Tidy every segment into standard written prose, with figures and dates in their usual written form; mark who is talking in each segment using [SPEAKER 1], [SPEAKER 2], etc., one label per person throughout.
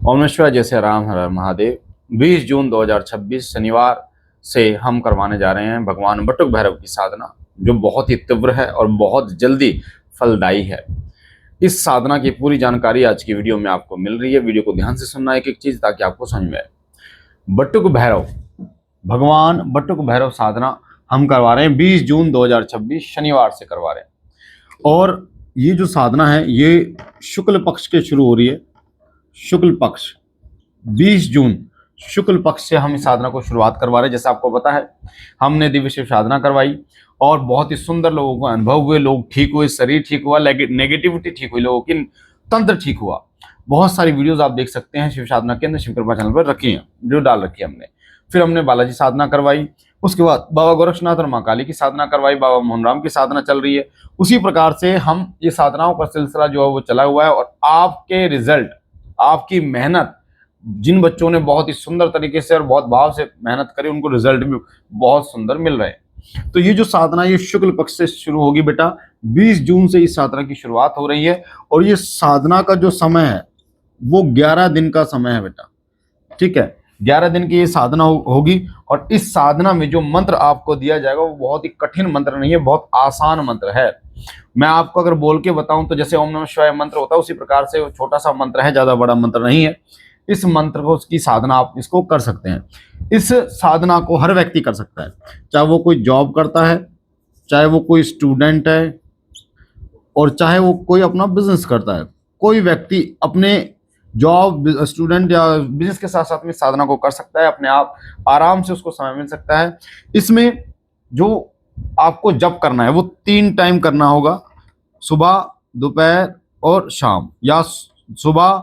[SPEAKER 1] ओम नमः शिवाय। जय श्री राम, हर हर महादेव। 20 जून 2026 शनिवार से हम करवाने जा रहे हैं भगवान बटुक भैरव की साधना, जो बहुत ही तीव्र है और बहुत जल्दी फलदायी है। इस साधना की पूरी जानकारी आज की वीडियो में आपको मिल रही है। वीडियो को ध्यान से सुनना, एक एक चीज, ताकि आपको समझ में आए। बटुक भैरव, भगवान बटुक भैरव साधना हम करवा रहे हैं 20 जून 2026 शनिवार से करवा रहे हैं। और ये जो साधना है ये शुक्ल पक्ष के शुरू हो रही है। शुक्ल पक्ष 20 जून शुक्ल पक्ष से हम इस साधना को शुरुआत करवा रहे हैं। जैसे आपको पता है, हमने दिव्य शिव साधना करवाई और बहुत ही सुंदर लोगों को अनुभव हुए, लोग ठीक हुए, शरीर ठीक हुआ, नेगेटिविटी ठीक हुई, लोगों की तंत्र ठीक हुआ। बहुत सारी वीडियोस आप देख सकते हैं शिव साधना के अंदर, शिव कृपा चैनल पर रखी हैं, जो डाल रखी है हमने। फिर हमने बालाजी साधना करवाई, उसके बाद बाबा गोरक्षनाथ और माँ काली की साधना करवाई, बाबा मोहनराम की साधना चल रही है। उसी प्रकार से हम ये साधनाओं का सिलसिला जो है वो चला हुआ है। और आपके रिजल्ट, आपकी मेहनत, जिन बच्चों ने बहुत ही सुंदर तरीके से और बहुत भाव से मेहनत करी, उनको रिजल्ट भी बहुत सुंदर मिल रहे हैं। तो ये जो साधना ये शुक्ल पक्ष से शुरू होगी बेटा। 20 जून से इस साधना की शुरुआत हो रही है। और ये साधना का जो समय है वो 11 दिन का समय है बेटा, ठीक है। 11 दिन की ये साधना होगी। और इस साधना में जो मंत्र आपको दिया जाएगा वो बहुत ही कठिन मंत्र नहीं है, बहुत आसान मंत्र है। मैं आपको अगर बोल के बताऊं तो जैसे ओम नमः शिवाय मंत्र होता है, उसी प्रकार से छोटा सा मंत्र है, ज्यादा बड़ा मंत्र नहीं है। इस मंत्र को, उसकी साधना आप इसको कर सकते हैं। इस साधना को हर व्यक्ति कर सकता है, चाहे वो कोई जॉब करता है, चाहे वो कोई स्टूडेंट है, और चाहे वो कोई अपना बिजनेस करता है। कोई व्यक्ति अपने जॉब, स्टूडेंट या बिजनेस के साथ साथ में साधना को कर सकता है। अपने आप आराम से उसको समय मिल सकता है। इसमें जो आपको जप करना है वो 3 टाइम करना होगा, सुबह, दोपहर और शाम, या सुबह,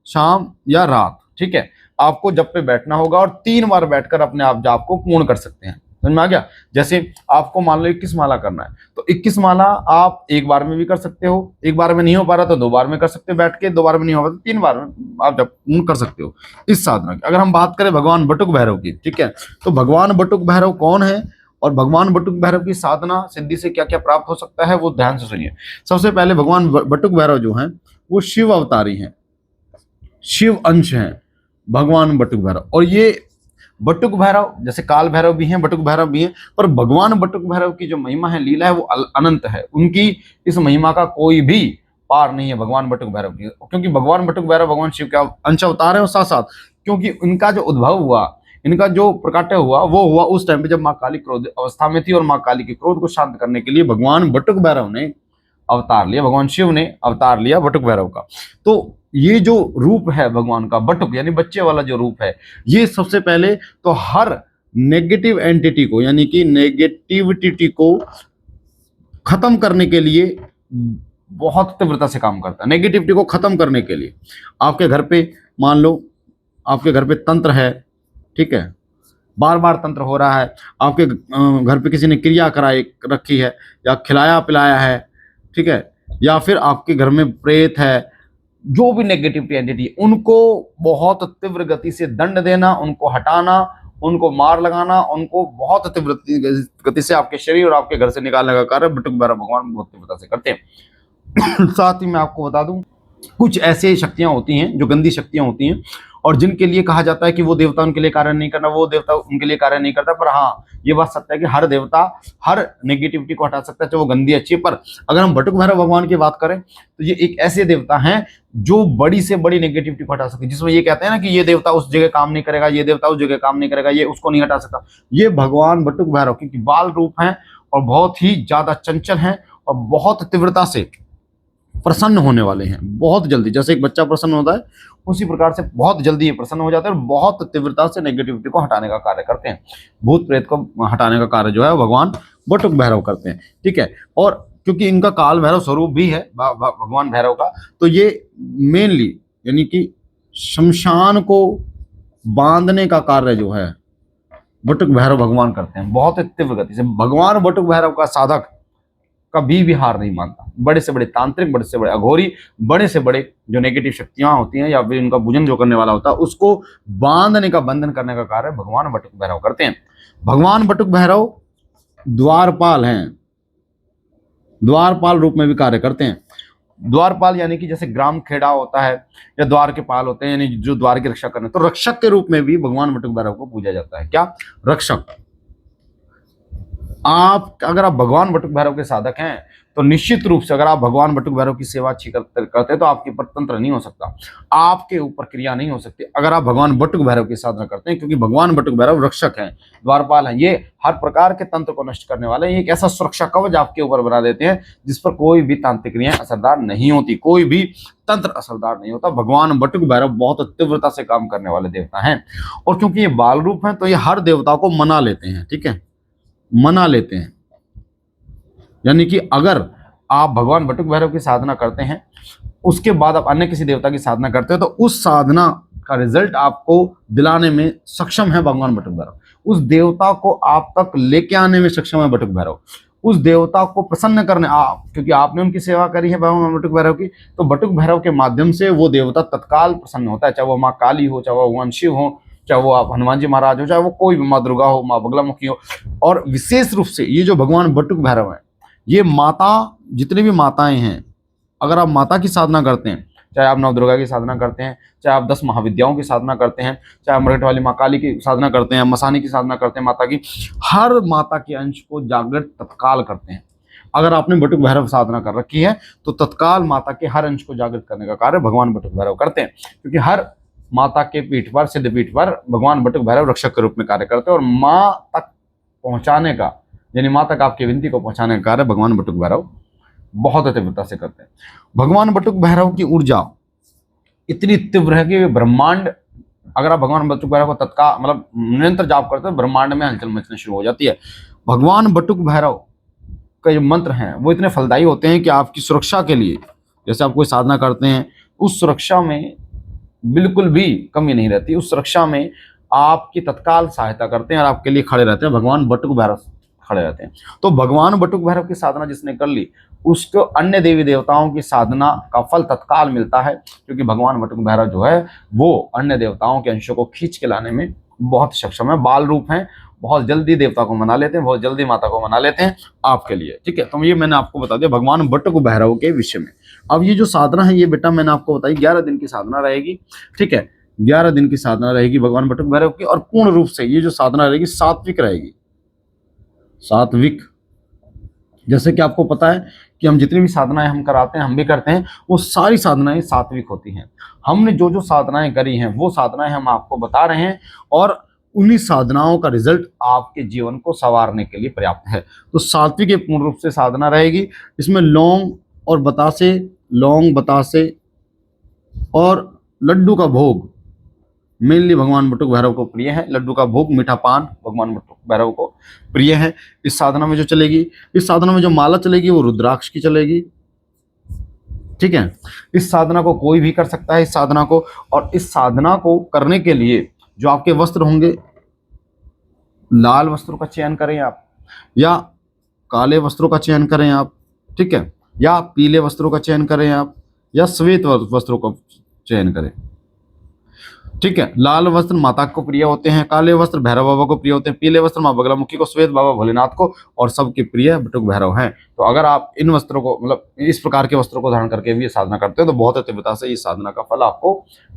[SPEAKER 1] शाम या रात, ठीक है। आपको जप पे बैठना होगा और 3 बार बैठकर अपने आप जाप को पूर्ण कर सकते हैं। समझ में आ गया? जैसे आपको मान लो 21 माला करना है, तो 21 माला आप एक बार में भी कर सकते हो, एक बार में नहीं हो पा रहा तो 2 बार में कर सकते हो बैठ के, 2 बार में नहीं हो पा रहा तो 3 बार में आप जब पूर्ण कर सकते हो इस साधना की। अगर हम बात करें भगवान बटुक भैरव की, ठीक है, तो भगवान बटुक भैरव कौन है और भगवान बटुक भैरव की साधना सिद्धि से क्या क्या प्राप्त हो सकता है, वो ध्यान से सुनिए। सबसे पहले भगवान बटुक भैरव जो हैं वो शिव अवतारी हैं, शिव अंश हैं भगवान बटुक भैरव। और ये बटुक भैरव, जैसे काल भैरव भी हैं, बटुक भैरव भी हैं, पर भगवान बटुक भैरव की जो महिमा है, लीला है, वो अनंत है। उनकी इस महिमा का कोई भी पार नहीं है भगवान बटुक भैरव की। क्योंकि भगवान बटुक भैरव भगवान शिव का अंश अवतार है, और साथ साथ क्योंकि इनका जो उद्भव हुआ, इनका जो प्रकाट्य हुआ, वो हुआ उस टाइम पे जब माँ काली क्रोध अवस्था में थी, और माँ काली के क्रोध को शांत करने के लिए भगवान बटुक भैरव ने अवतार लिया, भगवान शिव ने अवतार लिया बटुक भैरव का। तो ये जो रूप है भगवान का, बटुक यानी बच्चे वाला जो रूप है, ये सबसे पहले तो हर नेगेटिव एंटिटी को, यानी कि नेगेटिविटी को खत्म करने के लिए बहुत तीव्रता से काम करता है। नेगेटिविटी को खत्म करने के लिए आपके घर पे, मान लो आपके घर पे तंत्र है, ठीक है, बार बार तंत्र हो रहा है, आपके घर पे किसी ने क्रिया कराई रखी है, या खिलाया पिलाया है, ठीक है, या फिर आपके घर में प्रेत है, जो भी नेगेटिव एंटिटी, उनको बहुत तीव्र गति से दंड देना, उनको हटाना, उनको मार लगाना, उनको बहुत तीव्र गति से आपके शरीर और आपके घर से निकालने का कार्य बटुक भैरव भगवान बहुत तीव्रता से करते हैं। साथ ही मैं आपको बता दूं, कुछ ऐसी शक्तियां होती हैं जो गंदी शक्तियां होती हैं, और जिनके लिए कहा जाता है कि वो देवता उनके लिए कार्य नहीं करना, वो देवता उनके लिए कार्य नहीं करता। पर हाँ, ये बात सत्य है कि हर देवता हर नेगेटिविटी को हटा सकता है, चाहे वो गंदी अच्छी है। पर अगर हम बटुक भैरव भगवान की बात करें तो ये एक ऐसे देवता हैं जो बड़ी से बड़ी नेगेटिविटी को हटा सकते हैं। जिसमें ये कहते हैं ना कि ये देवता उस जगह काम नहीं करेगा, ये देवता उस जगह काम नहीं करेगा, ये उसको नहीं हटा सकता। ये भगवान बटुक भैरव क्योंकि बाल रूप हैं और बहुत ही ज्यादा चंचल हैं, और बहुत तीव्रता से प्रसन्न होने वाले हैं बहुत जल्दी। जैसे एक बच्चा प्रसन्न होता है, उसी प्रकार से बहुत जल्दी ये प्रसन्न हो जाते हैं, और बहुत तीव्रता से नेगेटिविटी को हटाने का कार्य करते हैं। भूत प्रेत को हटाने का कार्य जो है भगवान बटुक भैरव करते हैं, ठीक है। और क्योंकि इनका काल भैरव स्वरूप भी है भगवान भैरव का, तो ये मेनली यानी कि शमशान को बांधने का कार्य जो है बटुक भैरव भगवान करते हैं बहुत तीव्र गति से। भगवान बटुक भैरव का साधक कभी भी हार नहीं मानता। बड़े से बड़े तांत्रिक, बड़े से बड़े अघोरी, बड़े से बड़े जो नेगेटिव शक्तियां होती हैं, या फिर इनका पूजन जो करने वाला होता है, उसको बांधने का, बंधन करने का कार्य भगवान बटुक भैरव करते हैं। भगवान बटुक भैरव द्वारपाल हैं, द्वारपाल रूप में भी कार्य करते हैं। द्वारपाल यानी कि जैसे ग्राम खेड़ा होता है या द्वार के पाल होते हैं, यानी जो द्वार की रक्षा करने, तो रक्षक के रूप में भी भगवान बटुक भैरव को पूजा जाता है। क्या? रक्षक। आप अगर आप भगवान बटुक भैरव के साधक हैं तो निश्चित रूप से अगर आप भगवान बटुक भैरव की सेवा अच्छी करते हैं तो आपके ऊपर तंत्र नहीं हो सकता, आपके ऊपर क्रिया नहीं हो सकती अगर आप भगवान बटुक भैरव की साधना करते हैं, क्योंकि भगवान बटुक भैरव रक्षक हैं, द्वारपाल हैं, ये हर प्रकार के तंत्र को नष्ट करने वाले हैं। एक ऐसा सुरक्षा कवच आपके ऊपर बना देते हैं जिस पर कोई भी तांत्रिक क्रियाएं असरदार नहीं होती, कोई भी तंत्र असरदार नहीं होता। भगवान बटुक भैरव बहुत तीव्रता से काम करने वाले देवता हैं, और क्योंकि ये बाल रूप हैं तो ये हर देवता को मना लेते हैं। ठीक है, मना लेते हैं, यानी कि अगर आप भगवान बटुक भैरव की साधना करते हैं उसके बाद आप अन्य किसी देवता की साधना करते हो तो उस साधना का रिजल्ट आपको दिलाने में सक्षम है भगवान बटुक भैरव, उस देवता को आप तक लेके आने में सक्षम है बटुक भैरव, उस देवता को प्रसन्न करने क्योंकि आपने उनकी सेवा करी है भगवान बटुक भैरव की, तो बटुक भैरव के माध्यम से वो देवता तत्काल प्रसन्न होता है, चाहे वो माँ काली हो, चाहे वो भगवान शिव हो, चाहे वो आप हनुमान जी महाराज हो, चाहे वो कोई भी माँ दुर्गा हो, माँ बगलामुखी हो। और विशेष रूप से ये जो भगवान बटुक भैरव है, ये माता, जितनी भी माताएं हैं, अगर आप माता की साधना करते हैं, चाहे आप नव दुर्गा की साधना करते हैं, चाहे आप 10 महाविद्याओं की साधना करते हैं, चाहे आप मरकट वाली माँ काली की साधना करते हैं, मसानी की साधना करते हैं, माता की, हर माता के अंश को जागृत तत्काल करते हैं। अगर आपने बटुक भैरव साधना कर रखी है तो तत्काल माता के हर अंश को जागृत करने का कार्य भगवान बटुक भैरव करते हैं, क्योंकि हर माता के पीठ पर, सिद्ध पीठ पर भगवान बटुक भैरव रक्षक के रूप में कार्य करते हैं, और माँ तक पहुंचाने का, यानी माँ तक आपकी विनती को पहुंचाने का कार्य भगवान बटुक भैरव बहुत तीव्रता से करते हैं। भगवान बटुक भैरव की ऊर्जा इतनी तीव्र है कि ब्रह्मांड, अगर आप भगवान बटुक भैरव को तत्काल मतलब निरंतर जाप करते हैं, ब्रह्मांड में हलचल मचनी शुरू हो जाती है। भगवान बटुक भैरव का जो मंत्र हैं वो इतने फलदायी होते हैं कि आपकी सुरक्षा के लिए, जैसे आप कोई साधना करते हैं, उस सुरक्षा में बिल्कुल भी कमी नहीं रहती, उस सुरक्षा में आपकी तत्काल सहायता करते हैं और आपके लिए खड़े रहते हैं। भगवान बटुक भैरव खड़े रहते हैं। तो भगवान बटुक भैरव की साधना जिसने कर ली उसको अन्य देवी देवताओं की साधना का फल तत्काल मिलता है, क्योंकि भगवान बटुक भैरव जो है वो अन्य देवताओं के अंशों को खींच के लाने में बहुत सक्षम है, बाल रूप हैं, बहुत जल्दी देवता को मना लेते हैं, बहुत जल्दी माता को मना लेते हैं आपके लिए। ठीक है, तो ये मैंने आपको बता दिया भगवान बटुक भैरव के विषय में। अब ये जो साधना है ये बेटा मैंने आपको बताई 11 दिन की साधना रहेगी। ठीक है, 11 दिन की साधना रहेगी भगवान बटुक भैरव की, और पूर्ण रूप से ये जो साधना रहेगी सात्विक रहेगी, सात्विक। जैसे कि आपको पता है कि हम जितनी भी साधनाएं हम कराते हैं, हम भी करते हैं, वो सारी साधनाएं सात्विक होती हैं। हमने जो जो साधनाएं करी हैं वो साधनाएं हम आपको बता रहे हैं, और उन्हीं साधनाओं का रिजल्ट आपके जीवन को संवारने के लिए पर्याप्त है। तो सात्विक ये पूर्ण रूप से साधना रहेगी। इसमें लौंग और बतासे, लौंग बतासे और लड्डू का भोग मेनली भगवान बटुक भैरव को प्रिय है। लड्डू का भोग, मीठा पान भगवान बटुक भैरव को प्रिय है। इस साधना में जो चलेगी, इस साधना में जो माला चलेगी वो रुद्राक्ष की चलेगी। ठीक है, इस साधना को कोई भी कर सकता है, इस साधना को। और इस साधना को करने के लिए जो आपके वस्त्र होंगे, लाल वस्त्रों का चयन करें आप, या काले वस्त्रों का चयन करें आप। ठीक है, या पीले वस्त्रों का चयन करें आप, या श्वेत वस्त्रों का चयन करें। ठीक है, लाल वस्त्र माता को प्रिय होते हैं, काले वस्त्र भैरव बाबा को प्रिय होते हैं, पीले वस्त्र माँ बगलामुखी को, श्वेत बाबा भोलेनाथ को, और सबके प्रिय बटुक भैरव हैं। तो अगर आप इन वस्त्रों को, मतलब इस प्रकार के वस्त्रों को धारण करके भी ये साधना करते हैं तो बहुत तीव्रता से इस साधना का फल आपको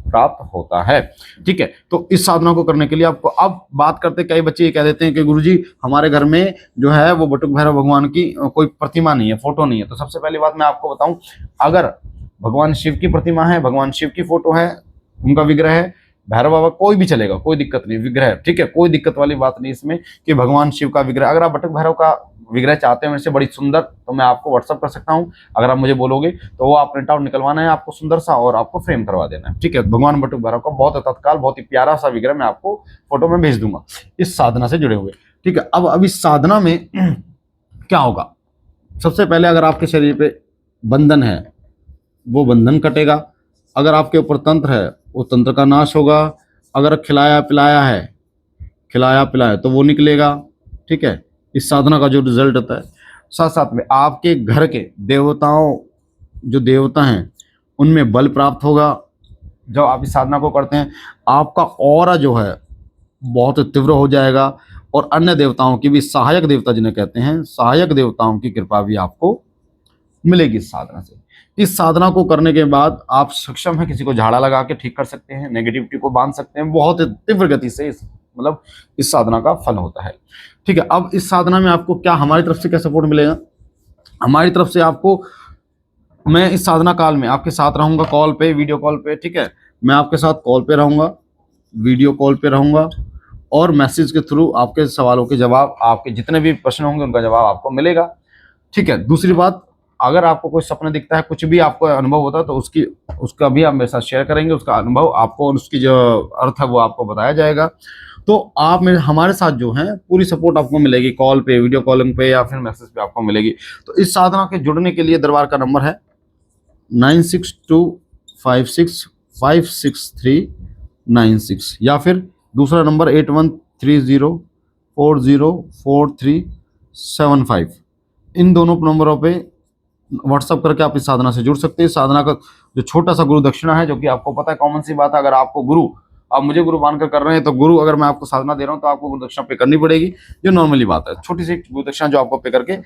[SPEAKER 1] प्राप्त होता है। ठीक है, तो इस साधना को करने के लिए आपको, अब बात करते, कई बच्चे ये कह देते हैं कि गुरुजी हमारे घर में जो है वो बटुक भैरव भगवान की कोई प्रतिमा नहीं है, फोटो नहीं है। तो सबसे पहली बात मैं आपको बताऊं, अगर भगवान शिव की प्रतिमा है, भगवान शिव की फोटो है, उनका विग्रह है, भैरव बाबा कोई भी चलेगा, कोई दिक्कत नहीं, विग्रह। ठीक है, कोई दिक्कत वाली बात नहीं इसमें कि भगवान शिव का विग्रह, अगर आप बटुक भैरव का विग्रह चाहते हैं मेरे से बड़ी सुंदर, तो मैं आपको व्हाट्सअप कर सकता हूं। अगर आप मुझे बोलोगे तो वो आप प्रिंट आउट निकलवाना है आपको सुंदर सा, और आपको फ्रेम करवा देना है। ठीक है, भगवान बटुक भैरव का बहुत तत्काल बहुत ही प्यारा सा विग्रह मैं आपको फोटो में भेज दूंगा इस साधना से जुड़े हुए। ठीक है, अब इस साधना में क्या होगा, सबसे पहले अगर आपके शरीर पे बंधन है वो बंधन कटेगा, अगर आपके ऊपर तंत्र है वो तंत्र का नाश होगा, अगर खिलाया पिलाया है, खिलाया पिलाया तो वो निकलेगा। ठीक है, इस साधना का जो रिजल्ट होता है, साथ साथ में आपके घर के देवताओं, जो देवता हैं उनमें बल प्राप्त होगा। जब आप इस साधना को करते हैं आपका ऑरा जो है बहुत तीव्र हो जाएगा, और अन्य देवताओं की भी, सहायक देवता जिन्हें कहते हैं, सहायक देवताओं की कृपा भी आपको मिलेगी इस साधना से। इस साधना को करने के बाद आप सक्षम है किसी को झाड़ा लगा के ठीक कर सकते हैं, नेगेटिविटी को बांध सकते हैं, बहुत तीव्र गति से मतलब इस साधना का फल होता है। ठीक है, अब इस साधना में आपको क्या हमारी तरफ से क्या सपोर्ट मिलेगा? हमारी तरफ से आपको, मैं इस साधना काल में आपके साथ रहूंगा, कॉल पे, वीडियो कॉल पे। ठीक है, मैं आपके साथ कॉल पे रहूंगा, वीडियो कॉल पे रहूंगा, और मैसेज के थ्रू आपके सवालों के जवाब, आपके जितने भी प्रश्न होंगे उनका जवाब आपको मिलेगा। ठीक है, दूसरी बात, अगर आपको कोई सपना दिखता है, कुछ भी आपको अनुभव होता है, तो उसका भी आप मेरे साथ शेयर करेंगे, उसका अनुभव आपको, उसकी जो अर्थ है वो आपको बताया जाएगा। तो आप मेरे हमारे साथ जो है पूरी सपोर्ट आपको मिलेगी, कॉल पे, वीडियो कॉलिंग पे, या फिर मैसेज पे आपको मिलेगी। तो इस साधना के जुड़ने के लिए दरबार का नंबर है 9625656396, या फिर दूसरा नंबर 8130404375। इन दोनों नंबरों पे व्हाट्सअप करके आप इस साधना से जुड़ सकते हैं। इस साधना का जो छोटा सा गुरु दक्षिणा है, जो कि आपको पता है, कॉमन सी बात है, अगर आपको गुरु, आप मुझे गुरु मानकर कर रहे हैं, तो गुरु अगर मैं आपको साधना दे रहा हूं तो आपको गुरु दक्षिणा पे करनी पड़ेगी। ये नॉर्मली बात है, छोटी सी गुरु दक्षिणा जो आपको पे करके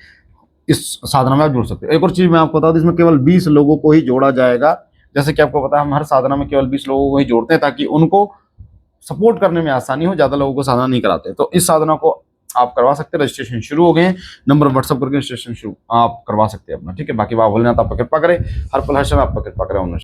[SPEAKER 1] इस साधना में आप जुड़ सकते हैं। एक और चीज मैं आपको बता दूं, इसमें केवल 20 लोगों को ही जोड़ा जाएगा। जैसे कि आपको पता है, हम हर साधना में केवल 20 लोगों को ही जोड़ते हैं, ताकि उनको सपोर्ट करने में आसानी हो, ज्यादा लोगों को साधना नहीं कराते। तो इस साधना को आप करवा सकते हैं। रजिस्ट्रेशन शुरू हो गए हैं, नंबर व्हाट्सअप करके रजिस्ट्रेशन शुरू आप करवा सकते हैं अपना। ठीक है, बाकी बाबा भोलेनाथ आप पर कृपा करें, हर पल हर समय आप पर कृपा करें।